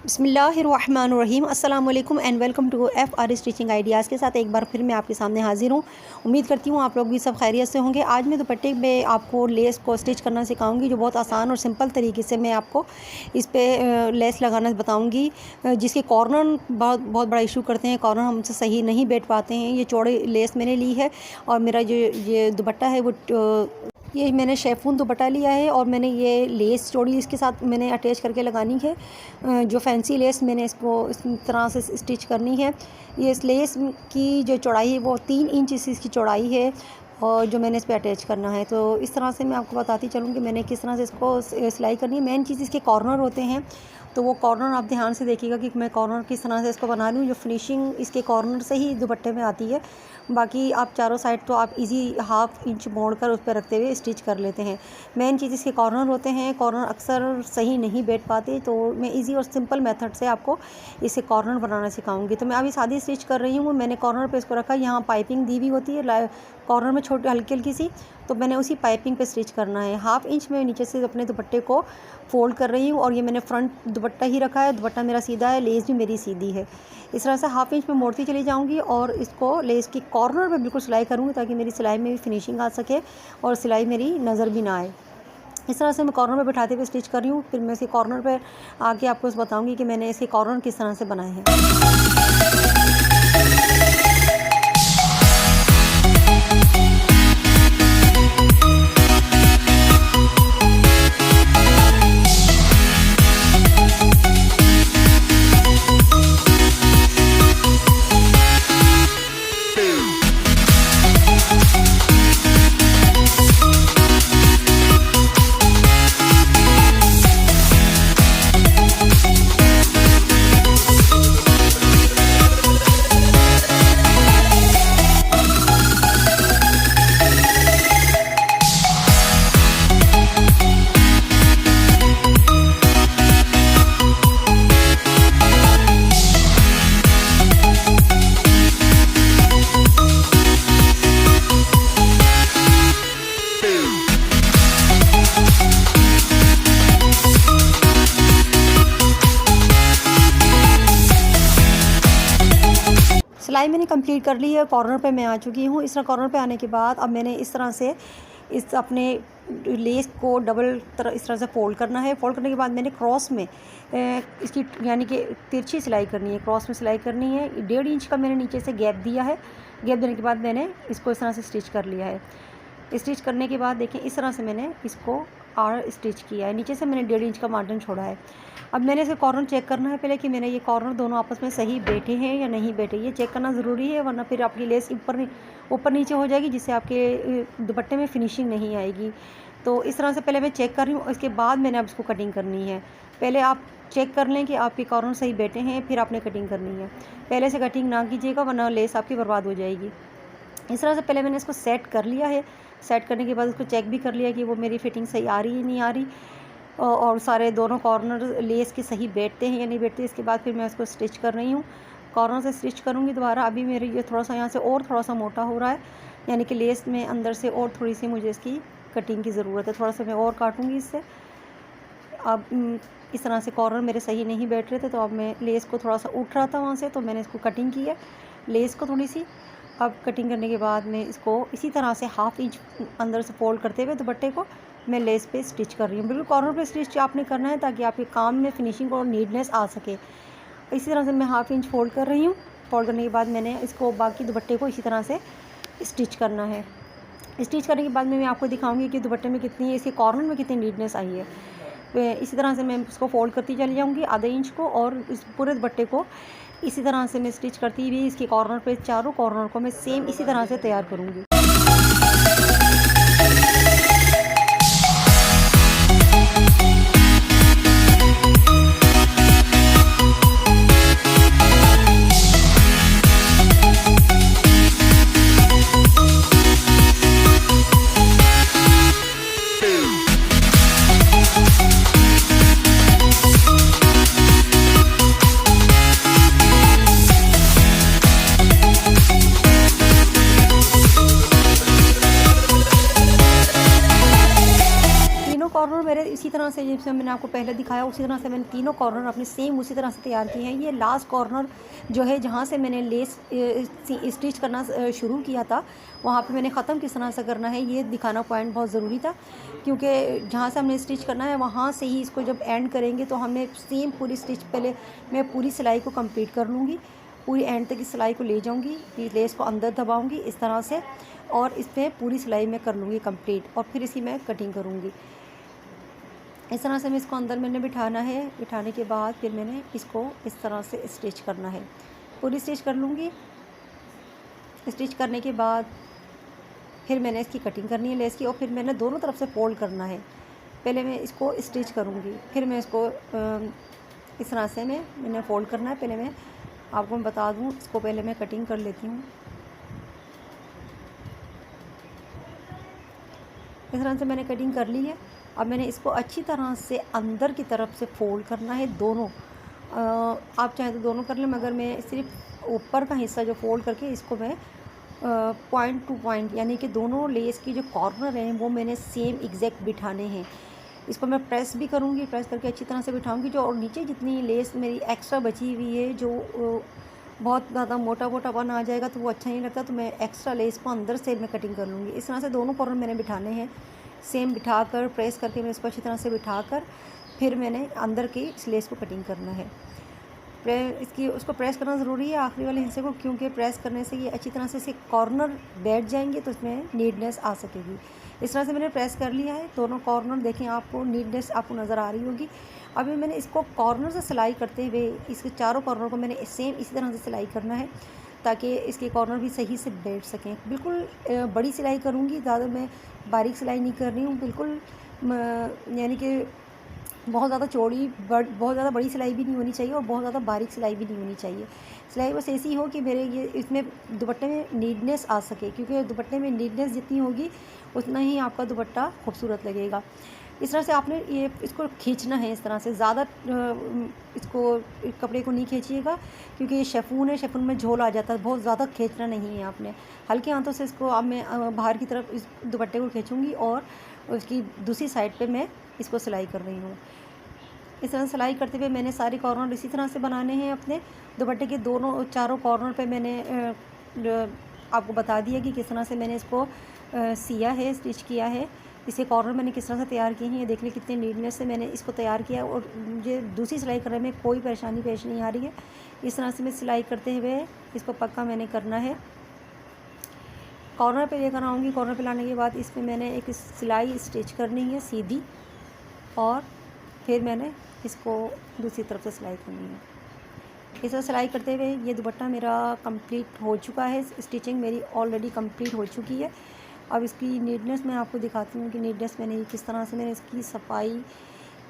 बिस्मिल्लाहिर्रहमानिर्रहीम अस्सलाम वालेकुम and welcome to FR stitching ideas के साथ एक बार फिर मैं आपके सामने हाजिर हूँ। उम्मीद करती हूँ आप लोग भी सब खैरियत से होंगे। आज मैं दुपट्टे में आपको लेस को स्टिच करना सिखाऊंगी, जो बहुत आसान और सिंपल तरीके से मैं आपको इस पर लेस लगाना बताऊँगी, जिसके कॉर्नर बहुत बड़ा इशू करते हैं। कॉर्नर हमसे सही नहीं बैठ पाते हैं। ये चौड़े लेस मैंने ली है और मेरा जो ये दुपट्टा है वो ये मैंने शेफून दुपट्टा लिया है और मैंने ये लेस चौड़ी इसके साथ मैंने अटैच करके लगानी है। जो फैंसी लेस मैंने इसको इस तरह से स्टिच करनी है। ये इस लेस की जो चौड़ाई है वो 3 इंच इसकी चौड़ाई है और जो मैंने इस पर अटैच करना है। तो इस तरह से मैं आपको बताती चलूँ कि मैंने किस तरह से इसको सिलाई करनी है। मेन चीज़ इसके कॉर्नर होते हैं, तो वो कॉर्नर आप ध्यान से देखिएगा कि मैं कॉर्नर किस तरह से इसको बना रही हूँ। जो फिनिशिंग इसके कॉर्नर से ही दुपट्टे में आती है, बाकी आप चारों साइड तो आप इजी हाफ इंच मोड़कर उस पर रखते हुए स्टिच कर लेते हैं। मेन चीज़ इसके कॉर्नर होते हैं। कॉर्नर अक्सर सही नहीं बैठ पाते, तो मैं इजी और सिंपल मेथड से आपको इसे कॉर्नर बनाना सिखाऊंगी। तो मैं अभी सादी स्टिच कर रही हूँ। मैंने कॉर्नर पे इसको रखा, यहाँ पाइपिंग दी हुई होती है कॉर्नर में छोटी हल्की हल्की सी, तो मैंने उसी पाइपिंग पे स्टिच करना है। हाफ इंच में नीचे से अपने दुपट्टे को फोल्ड कर रही हूँ और ये मैंने फ्रंट दुपट्टा ही रखा है। दुपट्टा मेरा सीधा है, लेस भी मेरी सीधी है। इस तरह से हाफ इंच में मोड़ती चली जाऊँगी और इसको लेस की कॉर्नर पे बिल्कुल सिलाई करूँगी, ताकि मेरी सिलाई में भी फिनिशिंग आ सके और सिलाई मेरी नज़र भी ना आए। इस तरह से मैं कॉर्नर पे बिठाते हुए स्टिच कर रही हूँ। फिर मैं इसके कॉर्नर पे आके आपको बताऊँगी कि मैंने इसके कॉर्नर किस तरह से बनाए हैं। सिलाई मैंने कंप्लीट कर ली है। कॉर्नर पे मैं आ चुकी हूँ। इस तरह कॉर्नर पे आने के बाद अब मैंने इस तरह से इस अपने लेस को डबल तरह इस तरह से फोल्ड करना है। फोल्ड करने के बाद मैंने क्रॉस में इसकी यानी कि तिरछी सिलाई करनी है, क्रॉस में सिलाई करनी है। 1.5 इंच का मैंने नीचे से गैप दिया है। गैप देने के बाद मैंने इसको इस तरह से स्टिच कर लिया है। स्टिच करने के बाद देखें इस तरह से मैंने इसको आर स्टिच किया है। नीचे से मैंने 1.5 इंच का मार्जिन छोड़ा है। अब मैंने इसे कॉर्नर चेक करना है पहले कि मैंने ये कॉर्नर दोनों आपस में सही बैठे हैं या नहीं बैठे। ये चेक करना ज़रूरी है, वरना फिर आपकी लेस ऊपर नीचे हो जाएगी, जिससे आपके दुपट्टे में फिनिशिंग नहीं आएगी। तो इस तरह से पहले मैं चेक कर रही हूँ। इसके बाद मैंने अब इसको कटिंग करनी है। पहले आप चेक कर लें कि आपके कॉर्नर सही बैठे हैं, फिर आपने कटिंग करनी है। पहले से कटिंग ना कीजिएगा, वरना लेस आपकी बर्बाद हो जाएगी। इस तरह से पहले मैंने इसको सेट कर लिया है। सेट करने के बाद इसको चेक भी कर लिया कि वो मेरी फिटिंग सही आ रही है नहीं आ रही, और सारे दोनों कॉर्नर लेस के सही बैठते हैं या नहीं बैठते। इसके बाद फिर मैं इसको स्टिच कर रही हूँ। कॉर्नर से स्टिच करूँगी दोबारा। अभी मेरे ये थोड़ा सा यहाँ से और थोड़ा सा मोटा हो रहा है, यानी कि लेस में अंदर से और थोड़ी सी मुझे इसकी कटिंग की ज़रूरत है। थोड़ा सा मैं और काटूँगी इससे। अब इस तरह से कॉर्नर मेरे सही नहीं बैठ रहे थे, तो अब मैं लेस को थोड़ा सा उठ रहा था वहाँ से, तो मैंने इसको कटिंग की है लेस को थोड़ी सी। अब कटिंग करने के बाद मैं इसको इसी तरह से हाफ इंच अंदर से फोल्ड करते हुए दुपट्टे को मैं लेस पे स्टिच कर रही हूँ। बिल्कुल कॉर्नर पे स्टिच आपने करना है, ताकि आपके काम में फिनिशिंग और नीटनेस आ सके। इसी तरह से मैं हाफ इंच फोल्ड कर रही हूँ। फोल्ड करने के बाद मैंने इसको बाकी दुपट्टे को इसी तरह से स्टिच करना है। स्टिच करने के बाद मैं आपको दिखाऊंगी कि दुपट्टे में कितनी इसके कॉर्नर में कितनी नीटनेस आई है। इसी तरह से मैं इसको फोल्ड करती चली जाऊँगी आधे इंच को, और इस पूरे दुपट्टे को इसी तरह से मैं स्टिच करती हुई इसके कॉर्नर पे चारों कॉर्नर को मैं सेम इसी तरह से तैयार करूँगी। मेरे इसी तरह से जैसे मैंने आपको पहले दिखाया उसी तरह से मैंने तीनों कॉर्नर अपने सेम उसी तरह से तैयार किए हैं। ये लास्ट कॉर्नर जो है जहाँ से मैंने लेस स्टिच करना शुरू किया था वहाँ पे मैंने ख़त्म किस तरह से करना है ये दिखाना पॉइंट बहुत ज़रूरी था, क्योंकि जहाँ से हमने स्टिच करना है वहाँ से ही इसको जब एंड करेंगे तो हमें सेम पूरी स्टिच पहले मैं पूरी सिलाई को कंप्लीट कर लूँगी, पूरी एंड तक इस सिलाई को ले जाऊँगी, लेस को अंदर दबाऊँगी इस तरह से और इस पर पूरी सिलाई मैं कर लूँगी कंप्लीट और फिर इसकी मैं कटिंग करूँगी। इस तरह से मैं इसको अंदर मैंने बिठाना है। बिठाने के बाद फिर मैंने इसको इस तरह से स्टिच करना है, पूरी स्टिच कर लूँगी। स्टिच करने के बाद फिर मैंने इसकी कटिंग करनी है लेस की और फिर मैंने दोनों तरफ से फोल्ड करना है। पहले मैं इसको स्टिच करूँगी, फिर मैं इसको इस तरह से मैंने फ़ोल्ड करना है। पहले मैं आपको बता दूँ, इसको पहले मैं कटिंग कर लेती हूँ। इस तरह से मैंने कटिंग कर ली है। अब मैंने इसको अच्छी तरह से अंदर की तरफ से फ़ोल्ड करना है दोनों। आप चाहे तो दोनों कर लें, मगर मैं सिर्फ ऊपर का हिस्सा जो फ़ोल्ड करके इसको मैं पॉइंट टू पॉइंट यानी कि दोनों लेस की जो कॉर्नर हैं वो मैंने सेम एग्जैक्ट बिठाने हैं। इसको मैं प्रेस भी करूँगी, प्रेस करके अच्छी तरह से बिठाऊँगी। जो और नीचे जितनी लेस मेरी एक्स्ट्रा बची हुई है, जो बहुत ज़्यादा मोटा मोटापन आ जाएगा तो वो अच्छा नहीं लगता, तो मैं एक्स्ट्रा लेस को अंदर से मैं कटिंग कर लूँगी। इस तरह से दोनों कॉर्नर मैंने बिठाने हैं, सेम बिठा कर प्रेस करके मैं इसको अच्छी तरह से बिठा कर फिर मैंने अंदर की इस लेस को कटिंग करना है। उसको प्रेस करना ज़रूरी है आखिरी वाले हिस्से को, क्योंकि प्रेस करने से ये अच्छी तरह से इसके कॉर्नर बैठ जाएंगे तो इसमें नीटनेस आ सकेगी। इस तरह से मैंने प्रेस कर लिया है दोनों कॉर्नर। देखें, आपको नीटनेस आपको नज़र आ रही होगी। अभी मैंने इसको कॉर्नर से सिलाई करते हुए इसके चारों कॉर्नर को मैंने सेम इसी तरह से सिलाई करना है ताकि इसके कॉर्नर भी सही से बैठ सकें। बिल्कुल बड़ी सिलाई करूँगी, ज़्यादा मैं बारीक सिलाई नहीं कर रही हूँ, बिल्कुल यानी कि बहुत ज़्यादा चौड़ी बहुत ज़्यादा बड़ी सिलाई भी नहीं होनी चाहिए और बहुत ज़्यादा बारीक सिलाई भी नहीं होनी चाहिए। सिलाई बस ऐसी हो कि मेरे ये इसमें दुपट्टे में नीटनेस आ सके, क्योंकि दुपट्टे में नीटनेस जितनी होगी उतना ही आपका दुपट्टा खूबसूरत लगेगा। इस तरह से आपने इसको खींचना है, इस तरह से ज़्यादा इसको कपड़े को नहीं खींचिएगा, क्योंकि ये शेफून है, शेफून में झोल आ जाता है। बहुत ज़्यादा खींचना नहीं है आपने, हल्के हाथों से इसको अब मैं बाहर की तरफ इस दुपट्टे को खींचूँगी और उसकी दूसरी साइड पे मैं इसको सिलाई कर रही हूँ। इस तरह सिलाई करते हुए मैंने सारे कॉर्नर इसी तरह से बनाने हैं अपने दुपट्टे के दोनों चारों कॉर्नर पे। मैंने आपको बता दिया कि किस तरह से मैंने इसको सिया है, स्टिच किया है। इसके कॉर्नर मैंने किस तरह से तैयार किए हैं, ये देख लें कितने नीटनेस से मैंने इसको तैयार किया और मुझे दूसरी सिलाई करने में कोई परेशानी पेश नहीं आ रही है। इस तरह से मैं सिलाई करते हुए इसको पक्का मैंने करना है। कॉर्नर पे लेकर आऊँगी, कॉर्नर पे लाने के बाद इसमें मैंने एक सिलाई स्टिच करनी है सीधी और फिर मैंने इसको दूसरी तरफ से सिलाई करनी है। इस तरह सिलाई करते हुए ये दुपट्टा मेरा कंप्लीट हो चुका है, स्टिचिंग मेरी ऑलरेडी कंप्लीट हो चुकी है। अब इसकी नीटनेस मैं आपको दिखाती हूँ कि नीटनेस मैंने किस तरह से मैंने इसकी सफाई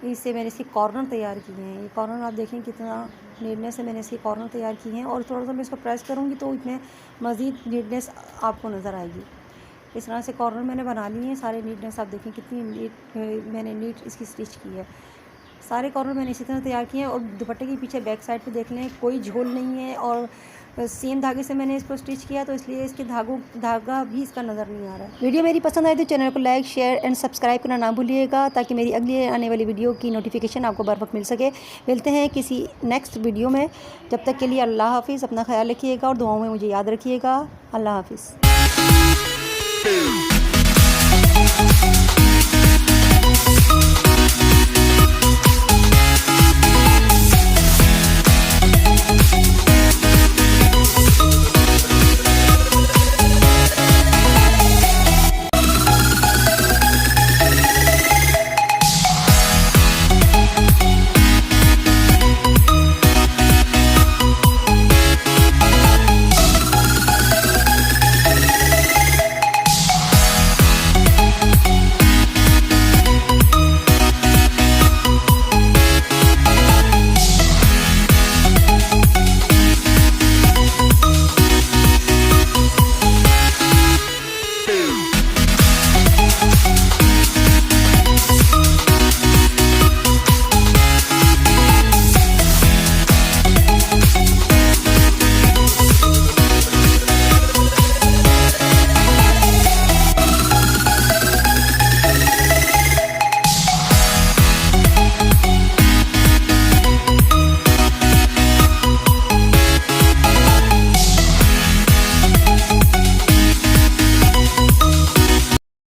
इससे मैंने इसके कॉर्नर तैयार किए हैं। ये कॉर्नर आप देखें कितना नीटनेस से मैंने इसके कॉर्नर तैयार किए हैं और थोड़ा सा मैं इसको प्रेस करूँगी तो इसमें मज़ीद नीटनेस आपको नज़र आएगी। इस तरह से कॉर्नर मैंने बना लिए हैं सारे। नीटनेस आप देखें कितनी मैंने नीट इसकी स्टिच की है। सारे कॉर्नर मैंने इसी तरह तैयार किए हैं और दुपट्टे के पीछे बैक साइड पे देख लें कोई झोल नहीं है और सेम धागे से मैंने इसको स्टिच किया तो इसलिए इसके धागा भी इसका नज़र नहीं आ रहा है। वीडियो मेरी पसंद आए तो चैनल को लाइक शेयर एंड सब्सक्राइब करना ना भूलिएगा ताकि मेरी अगली आने वाली वीडियो की नोटिफिकेशन आपको बर वक्त मिल सके। मिलते हैं किसी नेक्स्ट वीडियो में, जब तक के लिए अल्लाह हाफिज़। अपना ख्याल रखिएगा और दुआओं में मुझे याद रखिएगा। अल्लाह हाफिज़।